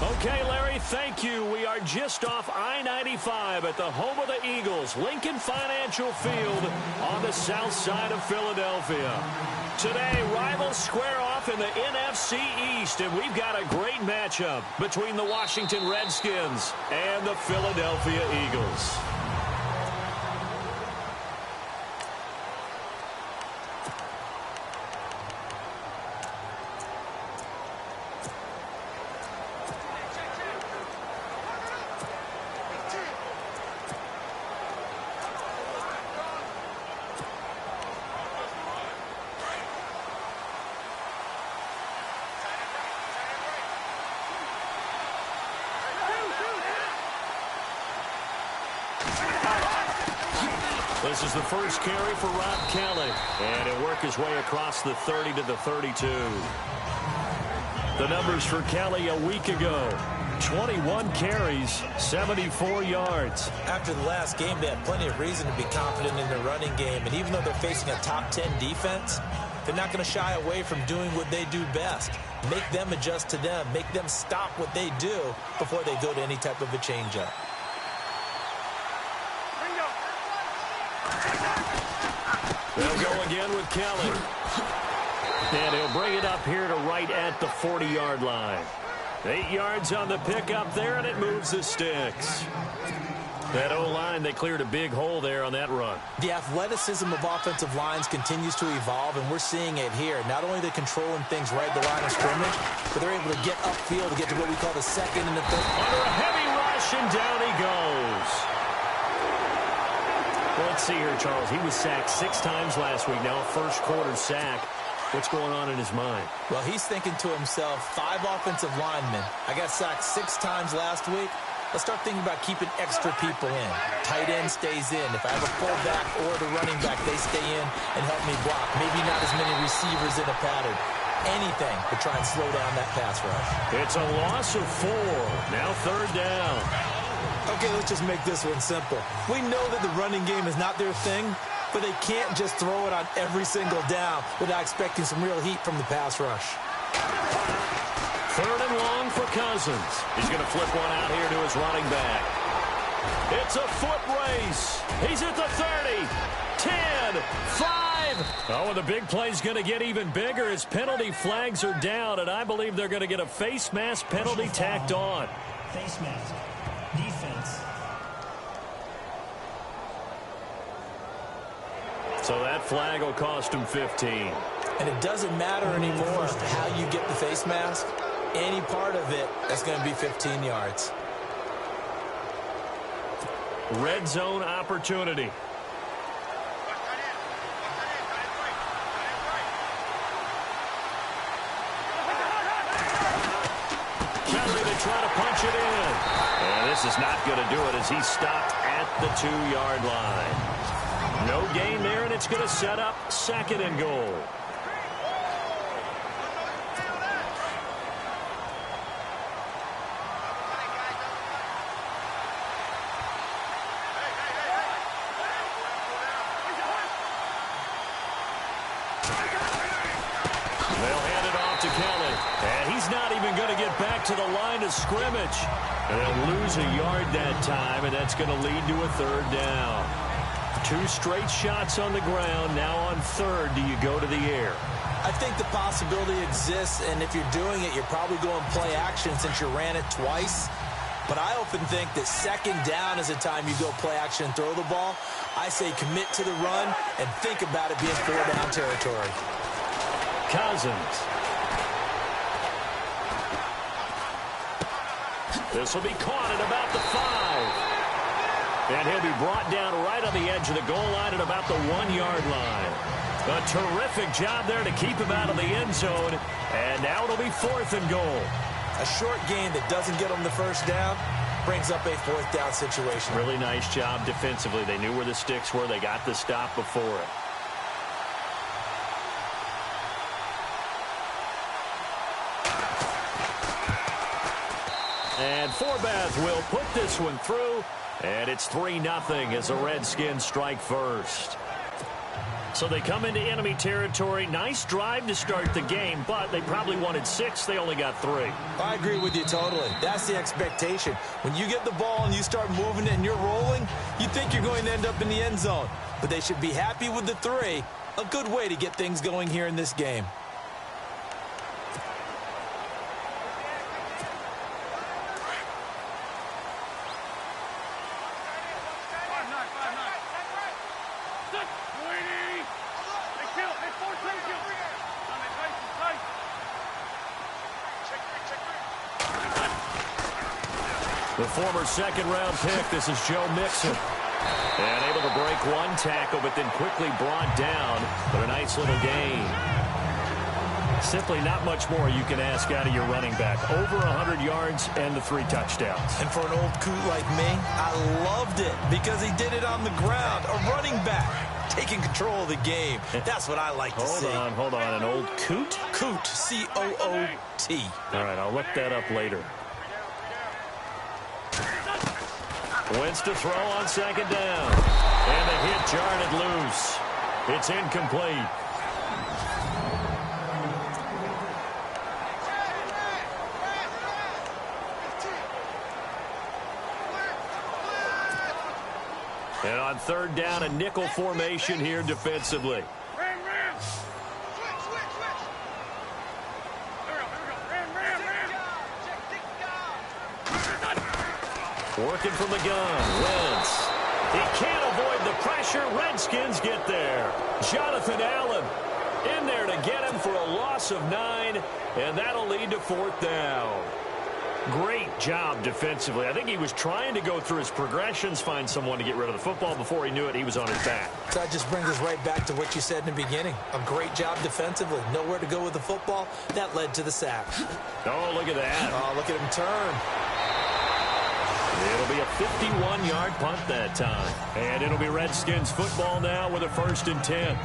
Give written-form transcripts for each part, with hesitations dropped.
Okay, Larry, thank you. We are just off I-95 at the home of the Eagles, Lincoln Financial Field on the south side of Philadelphia. Today, rivals square off in the NFC East, and we've got a great matchup between the Washington Redskins and the Philadelphia Eagles. This is the first carry for Rob Kelly, and he'll work his way across the 30 to the 32. The numbers for Kelly a week ago: 21 carries, 74 yards. After the last game, they had plenty of reason to be confident in their running game, and even though they're facing a top 10 defense, they're not going to shy away from doing what they do best. Make them adjust to them, make them stop what they do before they go to any type of a changeup. They'll go again with Kelly. And he'll bring it up here to right at the 40-yard line. 8 yards on the pickup there, and it moves the sticks. That O-line, they cleared a big hole there on that run. The athleticism of offensive lines continues to evolve, and we're seeing it here. Not only are they controlling things right at the line of scrimmage, but they're able to get upfield to get to what we call the second and the third. Under a heavy rush, and down he goes. Well, let's see here, Charles. He was sacked 6 times last week. Now a first-quarter sack. What's going on in his mind? Well, he's thinking to himself, 5 offensive linemen. I got sacked 6 times last week. Let's start thinking about keeping extra people in. Tight end stays in. If I have a fullback or the running back, they stay in and help me block. Maybe not as many receivers in a pattern. Anything to try and slow down that pass rush. It's a loss of 4. Now 3rd down. Okay, let's just make this one simple. We know that the running game is not their thing, but they can't just throw it on every single down without expecting some real heat from the pass rush. 3rd and long for Cousins. He's going to flip one out here to his running back. It's a foot race. He's at the 30, 10, 5. Oh, and the big play's going to get even bigger as penalty flags are down, and I believe they're going to get a face mask penalty tacked on. Face mask. Defense. So that flag will cost him 15. And it doesn't matter anymore how you get the face mask. Any part of it, that's going to be 15 yards. Red zone opportunity. Kelly to try to punch it in. And this is not going to do it as he's stopped at the 2-yard line. No gain there, and it's going to set up 2nd and goal. They'll hand it off to Kelly. And he's not even going to get back to the line of scrimmage. And they'll lose a yard that time, and that's going to lead to a 3rd down. 2 straight shots on the ground. Now on 3rd, do you go to the air? I think the possibility exists, and if you're doing it, you're probably going play action since you ran it twice. But I often think that 2nd down is the time you go play action and throw the ball. I say commit to the run and think about it being 4-down territory. Cousins. This will be caught at about the 5. And he'll be brought down right on the edge of the goal line at about the 1-yard line. A terrific job there to keep him out of the end zone. And now it'll be 4th and goal. A short gain that doesn't get them the 1st down brings up a 4th down situation. Really nice job defensively. They knew where the sticks were. They got the stop before it. And Forbath will put this one through. And it's 3-0 as the Redskins strike first. So they come into enemy territory. Nice drive to start the game, but they probably wanted 6. They only got 3. I agree with you totally. That's the expectation. When you get the ball and you start moving it and you're rolling, you think you're going to end up in the end zone. But they should be happy with the 3. A good way to get things going here in this game. The former second-round pick, this is Joe Mixon. And able to break one tackle, but then quickly brought down. But a nice little gain. Simply not much more you can ask out of your running back. Over 100 yards and the 3 touchdowns. And for an old coot like me, I loved it because he did it on the ground. A running back taking control of the game. That's what I like to see. Hold on. An old coot? Coot, C-O-O-T. All right, I'll look that up later. Wentz to throw on second down. And the hit jarred loose. It's incomplete. And on third down, a nickel formation here defensively. Working from the gun, Wentz. He can't avoid the pressure. Redskins get there. Jonathan Allen in there to get him for a loss of 9, and that'll lead to 4th down. Great job defensively. I think he was trying to go through his progressions, find someone to get rid of the football. Before he knew it, he was on his back. So that just brings us right back to what you said in the beginning. A great job defensively. Nowhere to go with the football. That led to the sack. Oh, look at that. Oh, look at him turn. It'll be a 51-yard punt that time. And it'll be Redskins football now with a 1st and 10.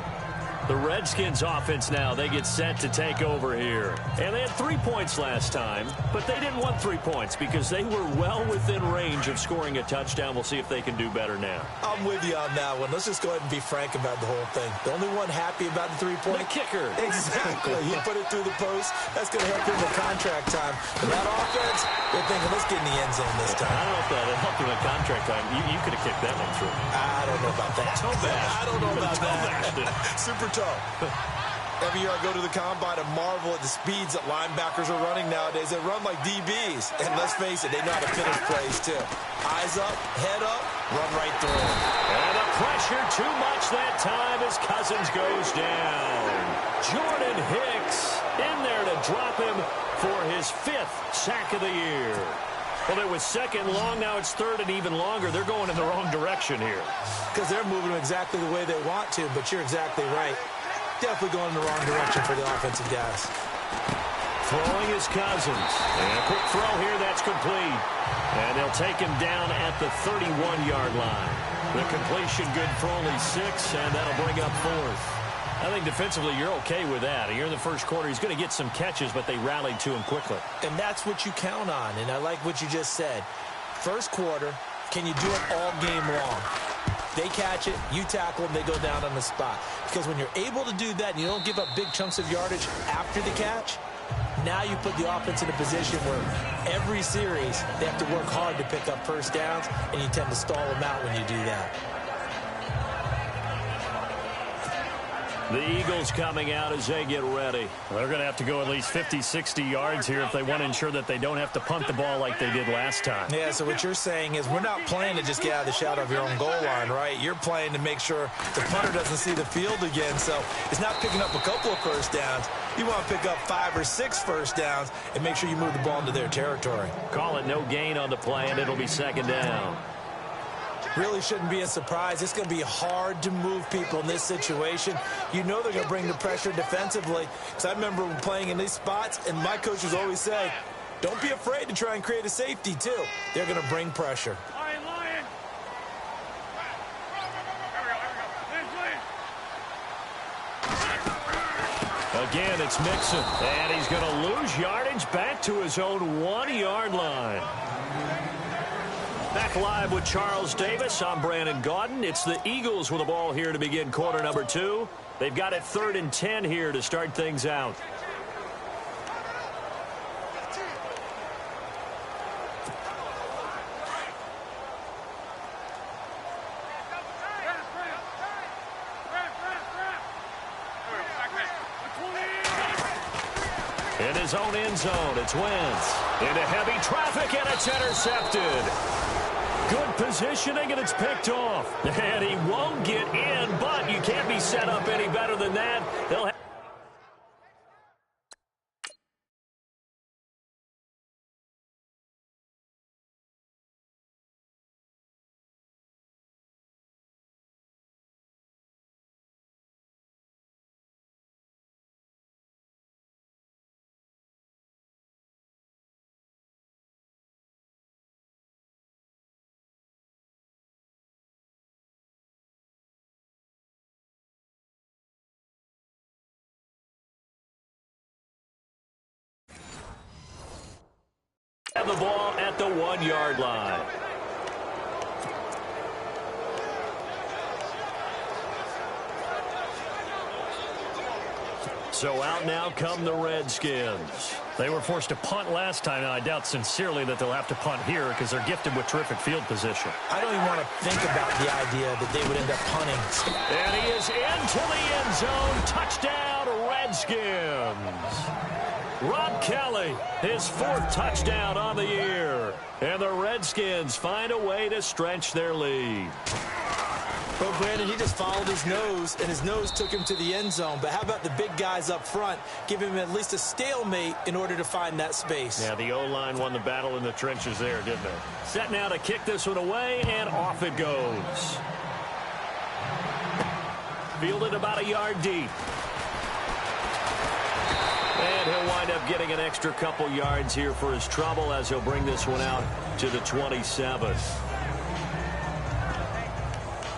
The Redskins offense now, they get set to take over here. And they had 3 points last time, but they didn't want 3 points because they were well within range of scoring a touchdown. We'll see if they can do better now. I'm with you on that one. Let's just go ahead and be frank about the whole thing. The only one happy about the 3-point. The kicker. Exactly. He put it through the post. That's going to help him in contract time. But that offense, they're thinking, let's get in the end zone this time. I don't know if that helped him in contract time. You could have kicked that one through. I don't know about that. I don't know about that. Super tough. Every year I go to the combine and marvel at the speeds that linebackers are running nowadays. They run like DBs. And let's face it, they know how to finish plays too. Eyes up, head up, run right through them. And the pressure too much that time as Cousins goes down. Jordan Hicks in there to drop him for his 5th sack of the year. Well, it was second long. Now it's third and even longer. They're going in the wrong direction here. Because they're moving exactly the way they want to, but you're exactly right. Definitely going in the wrong direction for the offensive guys. Throwing is Cousins. And a quick throw here. That's complete. And they'll take him down at the 31-yard line. The completion good for only 6, and that'll bring up 4th. I think defensively you're okay with that. Here in the first quarter, he's going to get some catches, but they rallied to him quickly. And that's what you count on, and I like what you just said. First quarter, can you do it all game long? They catch it, you tackle them, they go down on the spot. Because when you're able to do that and you don't give up big chunks of yardage after the catch, now you put the offense in a position where every series they have to work hard to pick up first downs, and you tend to stall them out when you do that. The Eagles coming out as they get ready. They're going to have to go at least 50, 60 yards here if they want to ensure that they don't have to punt the ball like they did last time. Yeah, so what you're saying is we're not playing to just get out of the shadow of your own goal line, right? You're playing to make sure the punter doesn't see the field again. So it's not picking up a couple of first downs. You want to pick up 5 or 6 first downs and make sure you move the ball into their territory. Call it no gain on the play, and it'll be second down. Really shouldn't be a surprise. It's going to be hard to move people in this situation. You know they're going to bring the pressure defensively. Because I remember playing in these spots, and my coaches always say, don't be afraid to try and create a safety, too. They're going to bring pressure. Again, it's Mixon, and he's going to lose yardage back to his own 1-yard line. Back live with Charles Davis. I'm Brandon Gaudin. It's the Eagles with the ball here to begin quarter number 2. They've got it 3rd and 10 here to start things out. In his own end zone, it's Wentz. Into heavy traffic, and it's intercepted. Good positioning, and it's picked off. And he won't get in, but you can't be set up any better than that. They'll have the ball at the 1-yard line. So out now come the Redskins. They were forced to punt last time, and I doubt sincerely that they'll have to punt here because they're gifted with terrific field position. I don't even want to think about the idea that they would end up punting. And he is into the end zone. Touchdown, Redskins. Rob Kelly, his 4th touchdown on the year. And the Redskins find a way to stretch their lead. Well, Brandon, he just followed his nose, and his nose took him to the end zone. But how about the big guys up front? Give him at least a stalemate in order to find that space. Yeah, the O-line won the battle in the trenches there, didn't they? Set now to kick this one away, and off it goes. Fielded about a yard deep. And he'll wind up getting an extra couple yards here for his trouble as he'll bring this one out to the 27.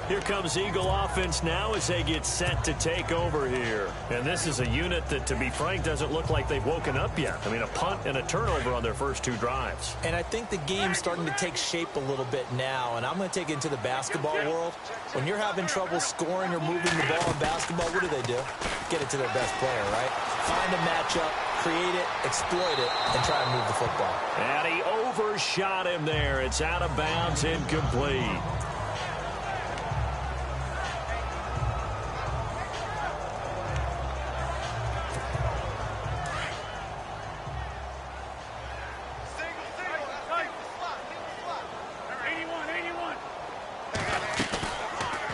Here comes Eagle offense now as they get set to take over here. And this is a unit that, to be frank, doesn't look like they've woken up yet. I mean, a punt and a turnover on their first 2 drives. And I think the game's starting to take shape a little bit now. And I'm going to take it into the basketball world. When you're having trouble scoring or moving the ball in basketball, what do? Get it to their best player, right? Find a matchup, create it, exploit it, and try to move the football. And he overshot him there. It's out of bounds, incomplete.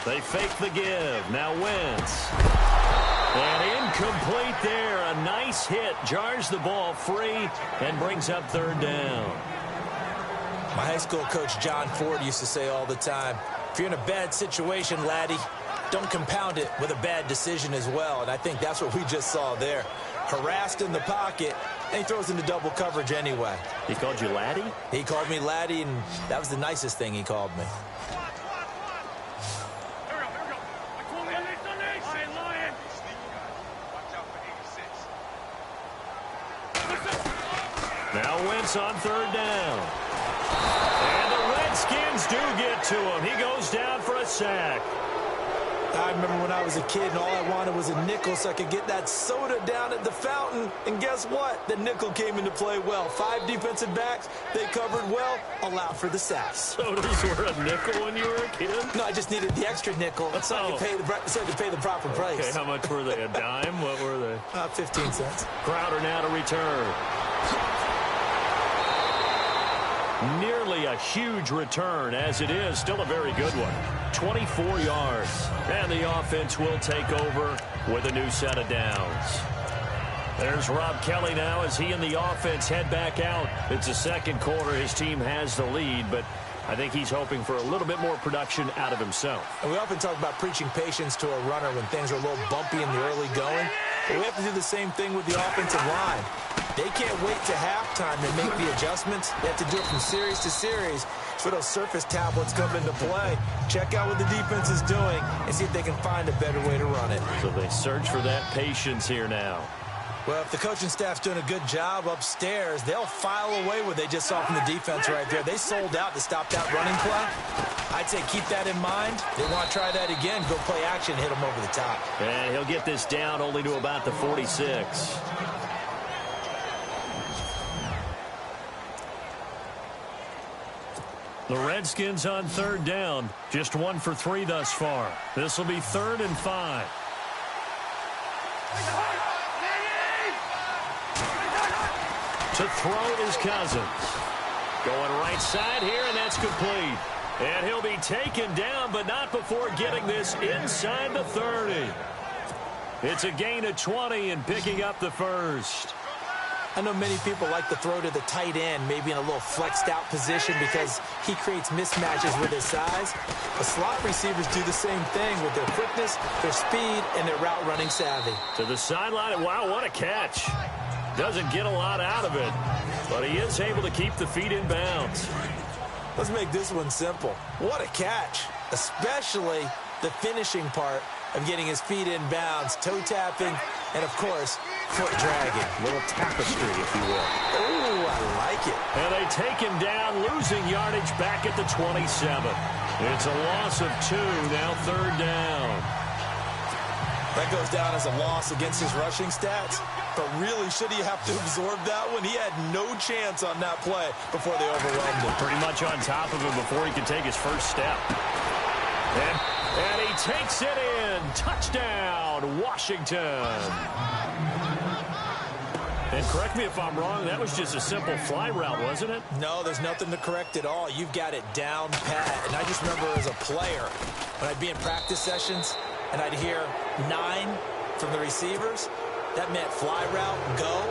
They fake the give. Now Wentz. And incomplete there. A nice hit. Jars the ball free and brings up 3rd down. My high school coach, John Ford, used to say all the time, if you're in a bad situation, laddie, don't compound it with a bad decision as well. And I think that's what we just saw there. Harassed in the pocket, and he throws into double coverage anyway. He called you laddie? He called me laddie, and that was the nicest thing he called me. Now Wentz on 3rd down. And the Redskins do get to him. He goes down for a sack. I remember when I was a kid and all I wanted was a nickel so I could get that soda down at the fountain. And guess what? The nickel came into play well. 5 defensive backs. They covered well. Allowed for the sacks. Sodas were a nickel when you were a kid? No, I just needed the extra nickel so I could pay the proper price. Okay, how much were they? A dime? What were they? 15 cents. Crowder now to return. Nearly a huge return, as it is still a very good one. 24 yards. And the offense will take over with a new set of downs. There's Rob Kelly now as he and the offense head back out. It's the 2nd quarter. His team has the lead, but I think he's hoping for a little bit more production out of himself. And we often talk about preaching patience to a runner when things are a little bumpy in the early going. But we have to do the same thing with the offensive line. They can't wait to halftime to make the adjustments. They have to do it from series to series. So those surface tablets come into play. Check out what the defense is doing and see if they can find a better way to run it. So they search for that patience here now. Well, if the coaching staff's doing a good job upstairs, they'll file away what they just saw from the defense right there. They sold out to stop that running play. I'd say keep that in mind. They want to try that again. Go play action, hit them over the top. And he'll get this down only to about the 46. The Redskins on third down. Just 1 for 3 thus far. This will be 3rd and 5. To throw is Cousins. Going right side here, and that's complete. And he'll be taken down, but not before getting this inside the 30. It's a gain of 20 and picking up the first. I know many people like to throw to the tight end, maybe in a little flexed out position because he creates mismatches with his size. The slot receivers do the same thing with their quickness, their speed, and their route running savvy. To the sideline, wow, what a catch. Doesn't get a lot out of it, but he is able to keep the feet in bounds. Let's make this one simple. What a catch, especially the finishing part of getting his feet in bounds, toe tapping, and of course, foot dragging. Little tapestry, if you will. Oh, I like it. And they take him down, losing yardage back at the 27. It's a loss of 2, now 3rd down. That goes down as a loss against his rushing stats. But really, should he have to absorb that one? He had no chance on that play before they overwhelmed him. Pretty much on top of him before he could take his first step. And he takes it in. Touchdown, Washington. And correct me if I'm wrong, that was just a simple fly route, wasn't it? No, there's nothing to correct at all. You've got it down pat. And I just remember as a player, when I'd be in practice sessions and I'd hear 9 from the receivers, that meant fly route, go,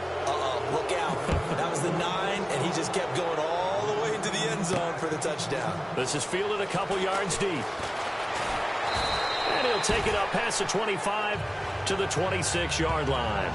look out. That was the 9, and he just kept going all the way into the end zone for the touchdown. This is fielded a couple yards deep. And he'll take it up past the 25 to the 26-yard line.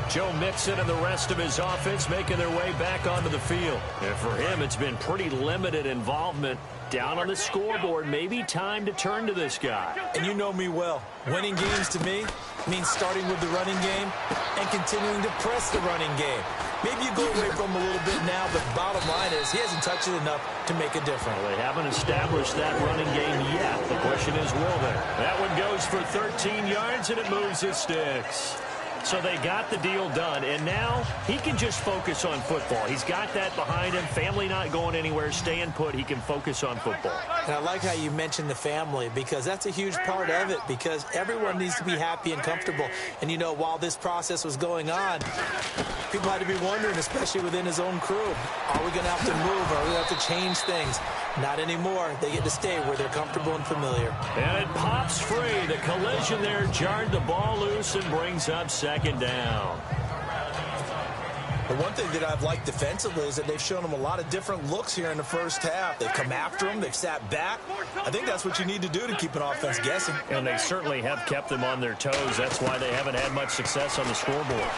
Joe Mixon and the rest of his offense making their way back onto the field. And for him, it's been pretty limited involvement. Down on the scoreboard, maybe time to turn to this guy. And you know me well. Winning games to me means starting with the running game and continuing to press the running game. Maybe you go away from him a little bit now, but bottom line is he hasn't touched it enough to make a difference. Well, they haven't established that running game yet. The question is, will they? That one goes for 13 yards, and it moves his sticks. So they got the deal done, and now he can just focus on football. He's got that behind him. Family not going anywhere, staying put. He can focus on football. And I like how you mentioned the family because that's a huge part of it because everyone needs to be happy and comfortable. And, you know, while this process was going on, people had to be wondering, especially within his own crew, are we going to have to move? Are we going to have to change things? Not anymore. They get to stay where they're comfortable and familiar. And it pops free. The collision there jarred the ball loose and brings up 2nd down. The one thing that I've liked defensively is that they've shown him a lot of different looks here in the first half. They've come after him. They've sat back. I think that's what you need to do to keep an offense guessing. And they certainly have kept them on their toes. That's why they haven't had much success on the scoreboard.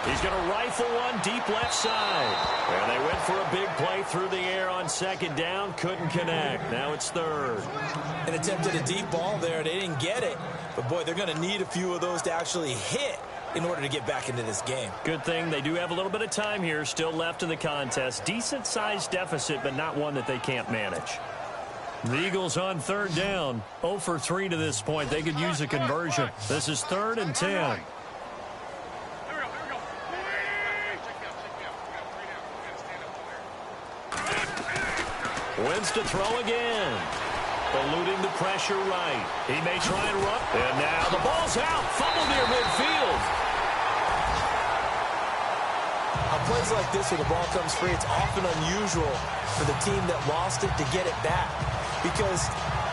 He's going to rifle one deep left side. And they went for a big play through the air on 2nd down. Couldn't connect. Now it's 3rd. And attempted a deep ball there. They didn't get it. But, boy, they're going to need a few of those to actually hit in order to get back into this game. Good thing they do have a little bit of time here still left in the contest. Decent-sized deficit, but not one that they can't manage. The Eagles on 3rd down. 0 for 3 to this point. They could use a conversion. This is 3rd and 10. Wins to throw again. Eluding the pressure right. He may try and run. And now the ball's out. Fumble near midfield. On plays like this where the ball comes free, it's often unusual for the team that lost it to get it back. Because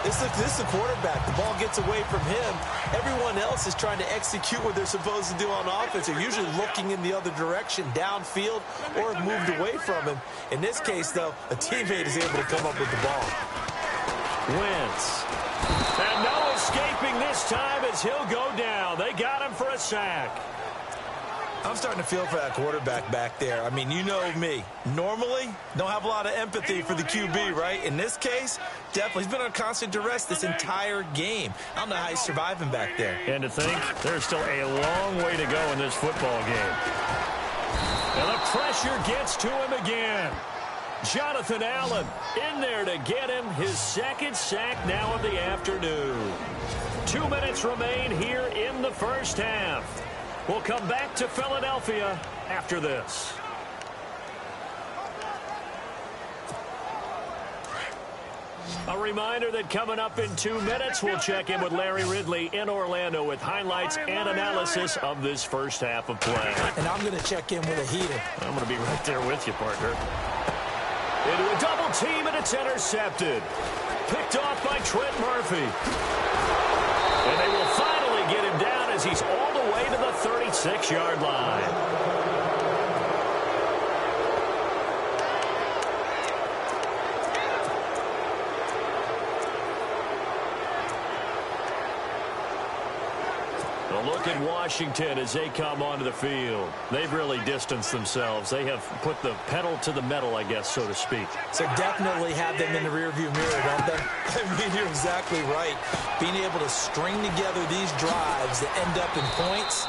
this is the quarterback. The ball gets away from him. Everyone else is trying to execute what they're supposed to do on offense. They're usually looking in the other direction, downfield, or have moved away from him. In this case, though, a teammate is able to come up with the ball. Wentz. And no escaping this time as he'll go down. They got him for a sack. I'm starting to feel for that quarterback back there. I mean, you know me. Normally, don't have a lot of empathy for the QB, right? In this case, definitely. He's been on constant duress this entire game. I don't know how he's surviving back there. And to think, there's still a long way to go in this football game. And the pressure gets to him again. Jonathan Allen in there to get him his second sack now of the afternoon. 2 minutes remain here in the first half. We'll come back to Philadelphia after this. A reminder that coming up in 2 minutes, we'll check in with Larry Ridley in Orlando with highlights and analysis of this first half of play. And I'm going to check in with a heater. I'm going to be right there with you, partner. Into a double team, and it's intercepted. Picked off by Trent Murphy. And they will finally get him down as he's all the way to the 36-yard line. A look at Washington as they come onto the field. They've really distanced themselves. They have put the pedal to the metal, I guess, so to speak. So definitely have them in the rearview mirror, don't they? I mean, you're exactly right. Being able to string together these drives that end up in points,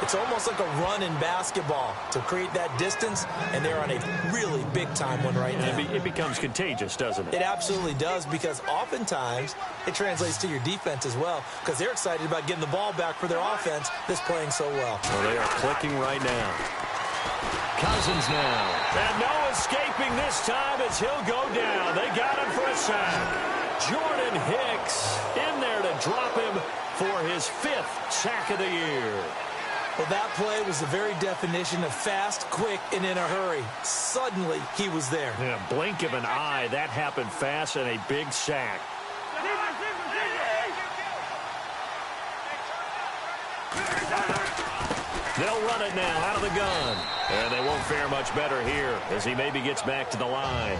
it's almost like a run in basketball to create that distance, and they're on a really big-time one right now. It becomes contagious, doesn't it? It absolutely does, because oftentimes it translates to your defense as well, because they're excited about getting the ball back for their offense that's playing so well. Well, they are clicking right now. Cousins now. And no escaping this time as he'll go down. They got him for a sack. Jordan Hicks in there to drop him for his 5th sack of the year. Well, that play was the very definition of fast, quick, and in a hurry. Suddenly, he was there. In a blink of an eye, that happened fast and a big sack. They'll run it now out of the gun. And they won't fare much better here as he maybe gets back to the line.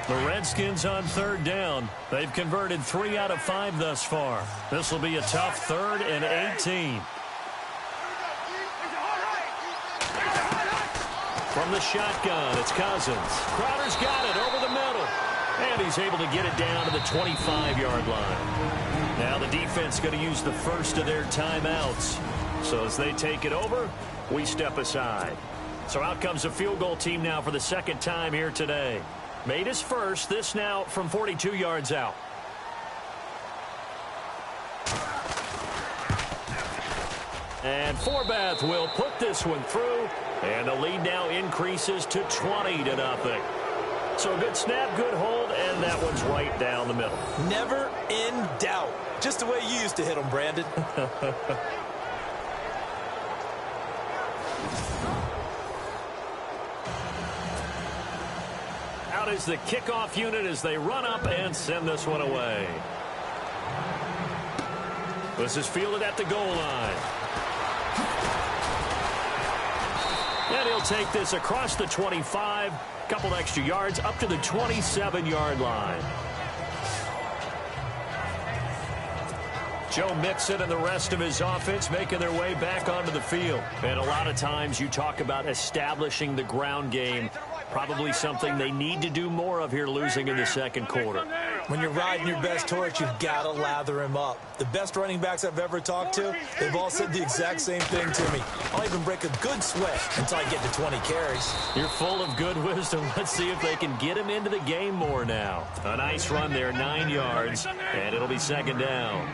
The Redskins on 3rd down. They've converted 3 out of 5 thus far. This will be a tough 3rd and 18. From the shotgun, it's Cousins. Crowder's got it over the middle. And he's able to get it down to the 25-yard line. Now the defense going to use the first of their timeouts. So as they take it over, we step aside. So out comes a field goal team now for the second time here today. Made his first, this now from 42 yards out. And Forbath will put this one through, and the lead now increases to 20-0. So a good snap, good hold, and that one's right down the middle. Never in doubt. Just the way you used to hit them, Brandon. Is the kickoff unit as they run up and send this one away. This is fielded at the goal line. And he'll take this across the 25, couple extra yards up to the 27-yard line. Joe Mixon and the rest of his offense making their way back onto the field. And a lot of times you talk about establishing the ground game. Probably something they need to do more of here, losing in the second quarter. When you're riding your best horse, you've got to lather him up. The best running backs I've ever talked to, they've all said the exact same thing to me. I'll even break a good sweat until I get to 20 carries. You're full of good wisdom. Let's see if they can get him into the game more now. A nice run there, 9 yards, and it'll be second down.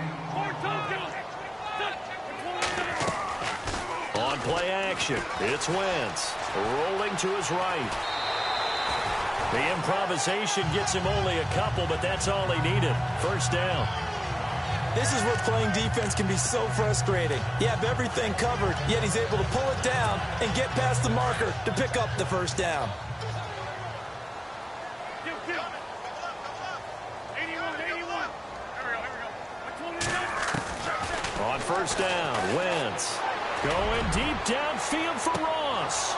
On play action, it's Wentz, rolling to his right. The improvisation gets him only a couple, but that's all he needed. First down. This is where playing defense can be so frustrating. You have everything covered, yet he's able to pull it down and get past the marker to pick up the first down. On first down, Wentz going deep downfield for Ross.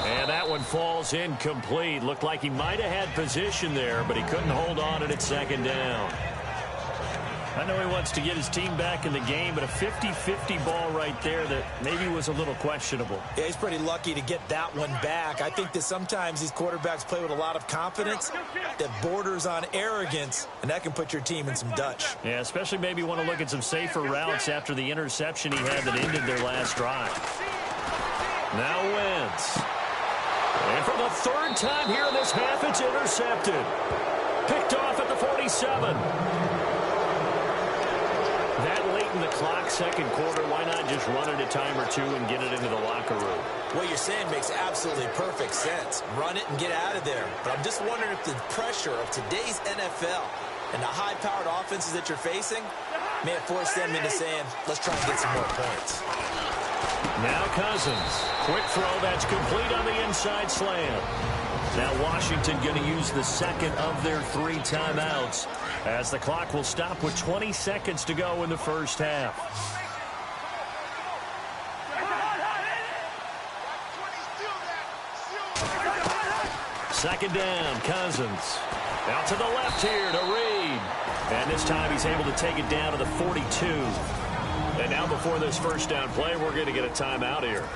And that one falls incomplete. Looked like he might have had position there, but he couldn't hold on at second down. I know he wants to get his team back in the game, but a 50-50 ball right there that maybe was a little questionable. Yeah, he's pretty lucky to get that one back. I think that sometimes these quarterbacks play with a lot of confidence that borders on arrogance, and that can put your team in some Dutch. Yeah, especially maybe want to look at some safer routes after the interception he had that ended their last drive. Now Wentz. And for the third time here in this half, it's intercepted. Picked off at the 47. That late in the clock, second quarter, why not just run it a time or two and get it into the locker room? What you're saying makes absolutely perfect sense. Run it and get out of there. But I'm just wondering if the pressure of today's NFL and the high-powered offenses that you're facing may have forced them into saying, let's try and get some more points. Now Cousins. Quick throw. That's complete on the inside slant. Now Washington going to use the second of their 3 timeouts as the clock will stop with 20 seconds to go in the first half. Second down, Cousins. Out to the left here to Reed. And this time he's able to take it down to the 42. And now before this first down play, we're going to get a timeout here,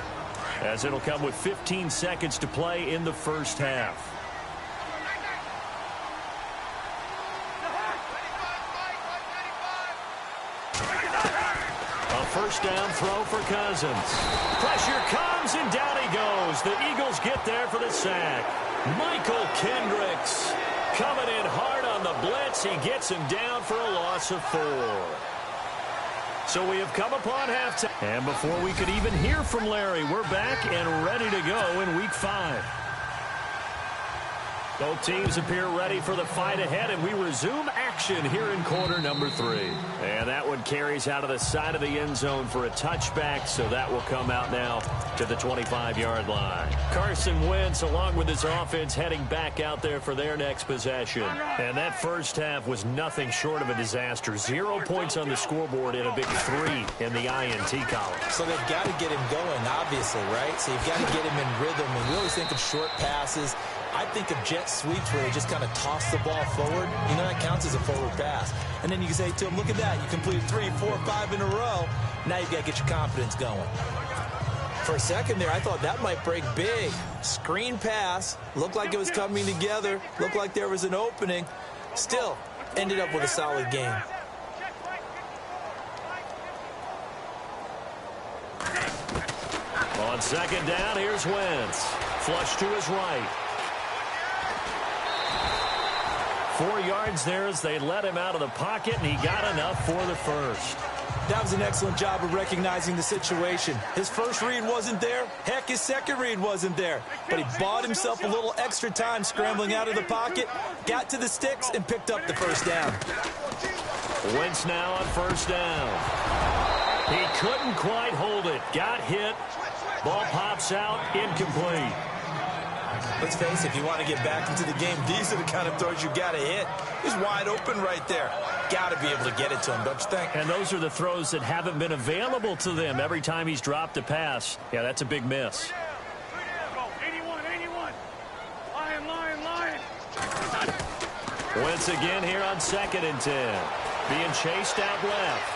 as it'll come with 15 seconds to play in the first half. A first down throw for Cousins. Pressure comes, and down he goes. The Eagles get there for the sack. Michael Kendricks coming in hard on the blitz. He gets him down for a loss of 4. So we have come upon halftime. And before we could even hear from Larry, we're back and ready to go in Week 5. Both teams appear ready for the fight ahead, and we resume action here in quarter number 3. And that one carries out of the side of the end zone for a touchback, so that will come out now to the 25-yard line. Carson Wentz, along with his offense, heading back out there for their next possession. And that first half was nothing short of a disaster. 0 points on the scoreboard and a big 3 in the INT column. So they've got to get him going, obviously, right? So you've got to get him in rhythm. And we always think of short passes. I think of jet sweeps where they just kind of toss the ball forward. You know, that counts as a forward pass. And then you can say to him, look at that. You completed 3, 4, 5 in a row. Now you've got to get your confidence going. For a second there, I thought that might break big. Screen pass. Looked like it was coming together. Looked like there was an opening. Still, ended up with a solid game. On second down, here's Wentz. Flush to his right. 4 yards there as they let him out of the pocket, and he got enough for the first. That was an excellent job of recognizing the situation. His first read wasn't there. Heck, his second read wasn't there. But he bought himself a little extra time scrambling out of the pocket, got to the sticks, and picked up the first down. Wentz now on first down. He couldn't quite hold it. Got hit. Ball pops out, incomplete. Let's face it, if you want to get back into the game, these are the kind of throws you got to hit. He's wide open right there. Got to be able to get it to him, don't you think? And those are the throws that haven't been available to them every time he's dropped a pass. Yeah, that's a big miss. 81. Lion. Wentz again here on 2nd and 10. Being chased out left.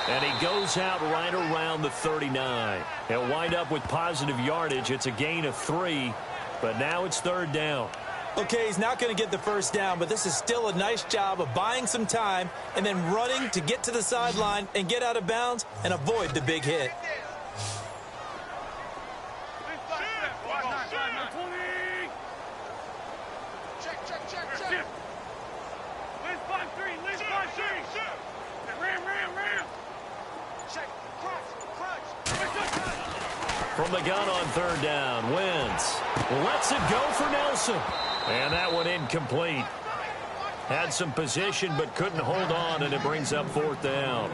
And he goes out right around the 39. He'll wind up with positive yardage. It's a gain of 3, but now it's 3rd down. Okay, he's not going to get the first down, but this is still a nice job of buying some time and then running to get to the sideline and get out of bounds and avoid the big hit. From the gun on 3rd down, Wentz lets it go for Nelson. And that one incomplete. Had some position but couldn't hold on, and it brings up 4th down.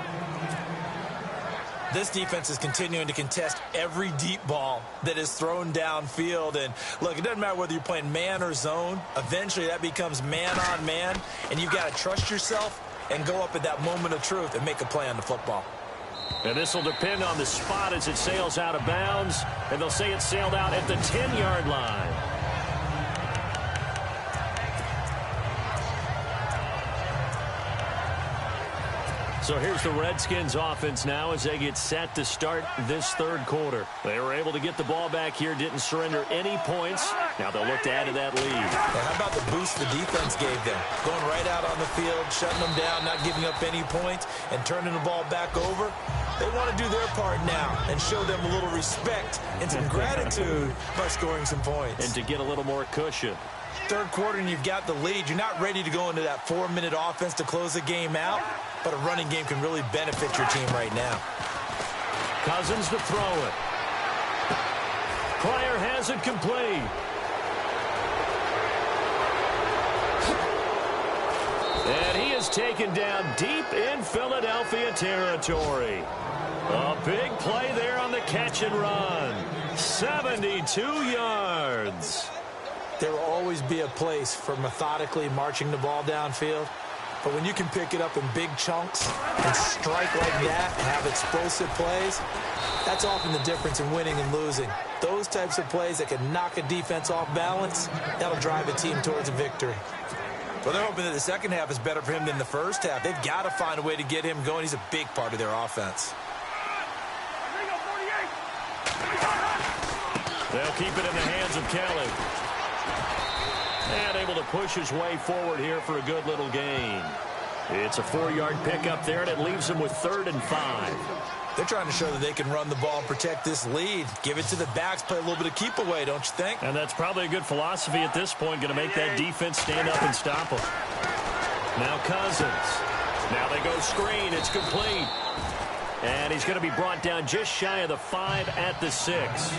This defense is continuing to contest every deep ball that is thrown downfield. And, look, it doesn't matter whether you're playing man or zone. Eventually that becomes man on man, and you've got to trust yourself and go up at that moment of truth and make a play on the football. And this will depend on the spot as it sails out of bounds. And they'll say it sailed out at the 10-yard line. So here's the Redskins offense now as they get set to start this third quarter. They were able to get the ball back here, didn't surrender any points. Now they'll look to add to that lead. And how about the boost the defense gave them? Going right out on the field, shutting them down, not giving up any points, and turning the ball back over. They want to do their part now and show them a little respect and some gratitude by scoring some points. And to get a little more cushion. Third quarter and you've got the lead. You're not ready to go into that 4-minute offense to close the game out, but a running game can really benefit your team right now. Cousins to throw it. Pryor has it complete. And he is taken down deep in Philadelphia territory. A big play there on the catch and run. 72 yards. There will always be a place for methodically marching the ball downfield. But when you can pick it up in big chunks and strike like that and have explosive plays, that's often the difference in winning and losing. Those types of plays that can knock a defense off balance, that'll drive a team towards a victory. Well, they're hoping that the second half is better for him than the first half. They've got to find a way to get him going. He's a big part of their offense. They'll keep it in the hands of Kelly. And able to push his way forward here for a good little gain. It's a 4-yard pickup there, and it leaves him with 3rd and 5. They're trying to show that they can run the ball and protect this lead. Give it to the backs, play a little bit of keep away, don't you think? And that's probably a good philosophy at this point, going to make that defense stand up and stop them. Now Cousins. Now they go screen. It's complete. And he's going to be brought down just shy of the 5 at the 6.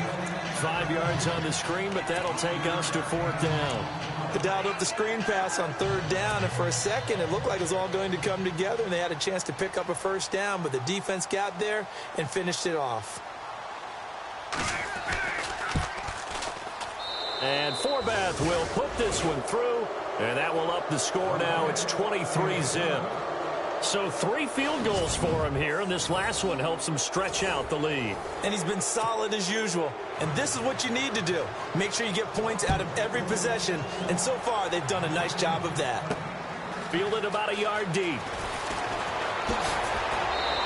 5 yards on the screen, but that'll take us to 4th down. They dialed up the screen pass on 3rd down, and for a second it looked like it was all going to come together, and they had a chance to pick up a 1st down, but the defense got there and finished it off. And Forbath will put this one through, and that will up the score now. It's 23-zip. So 3 field goals for him here, and this last one helps him stretch out the lead. And he's been solid as usual. And this is what you need to do. Make sure you get points out of every possession. And so far, they've done a nice job of that. Fielded about a yard deep.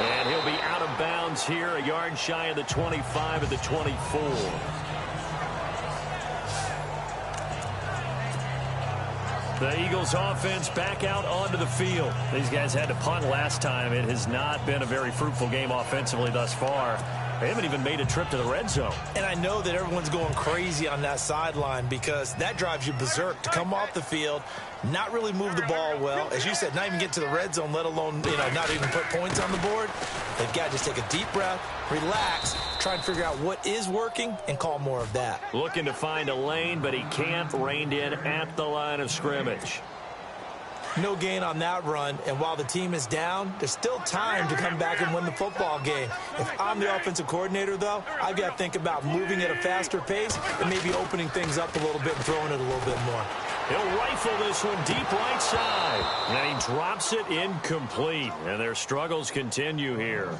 And he'll be out of bounds here, a yard shy of the 25 at the 24. The Eagles offense back out onto the field. These guys had to punt last time. It has not been a very fruitful game offensively thus far. They haven't even made a trip to the red zone. And I know that everyone's going crazy on that sideline because that drives you berserk to come off the field, not really move the ball well. As you said, not even get to the red zone, let alone, not even put points on the board. They've got to just take a deep breath, relax, try and figure out what is working, and call more of that. Looking to find a lane, but he can't. Reined in at the line of scrimmage. No gain on that run, and while the team is down, there's still time to come back and win the football game. If I'm the offensive coordinator, though, I've got to think about moving at a faster pace and maybe opening things up a little bit and throwing it a little bit more. He'll rifle this one deep right side, and he drops it incomplete, and their struggles continue here.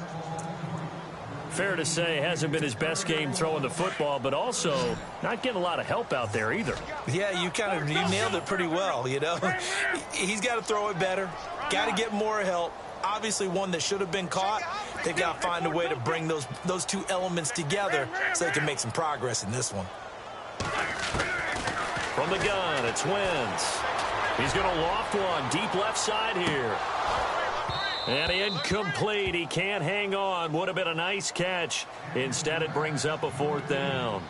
Fair to say, hasn't been his best game throwing the football, but also not getting a lot of help out there either. Yeah, you nailed it pretty well, He's got to throw it better, got to get more help. Obviously one that should have been caught. They've got to find a way to bring those two elements together so they can make some progress in this one. From the gun, it's Wentz. He's going to loft one deep left side here. And incomplete. He can't hang on. Would have been a nice catch. Instead, it brings up a 4th down.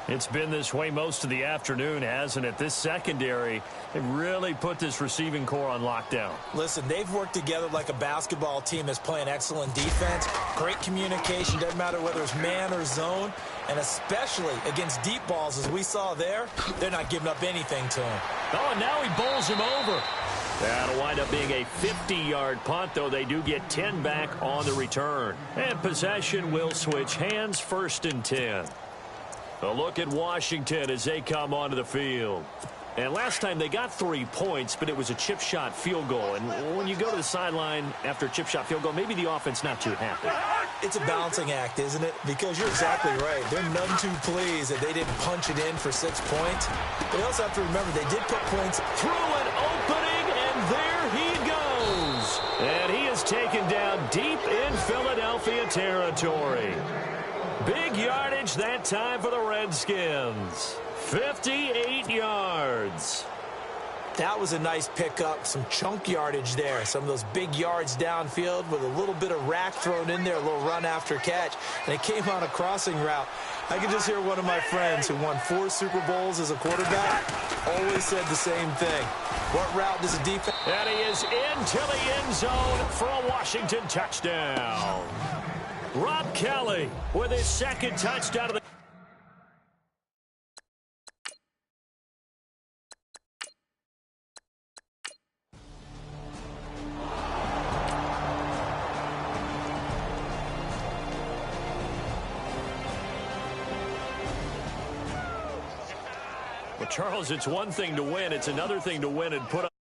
It's been this way most of the afternoon, hasn't it? This secondary, they really put this receiving core on lockdown. Listen, they've worked together like a basketball team that's playing excellent defense. Great communication. Doesn't matter whether it's man or zone. And especially against deep balls, as we saw there, they're not giving up anything to him. Oh, and now he bowls him over. That'll wind up being a 50-yard punt, though they do get 10 back on the return. And possession will switch hands, 1st and 10. A look at Washington as they come onto the field. And last time they got 3 points, but it was a chip shot field goal. And when you go to the sideline after a chip shot field goal, maybe the offense not too happy. It's a balancing act, isn't it? Because you're exactly right. They're none too pleased that they didn't punch it in for 6 points. But you also have to remember they did put points through an opening, and there he goes. taken down deep in Philadelphia territory. Big yardage that time for the Redskins. 58 yards. That was a nice pickup, some chunk yardage there. Some of those big yards downfield with a little bit of rack thrown in there, a little run after catch, and it came on a crossing route. I can just hear one of my friends who won 4 Super Bowls as a quarterback always said the same thing. What route does a defense? And he is into the end zone for a Washington touchdown. Rob Kelly with his second touchdown of the Well, Charles, it's one thing to win. It's another thing to win and put up.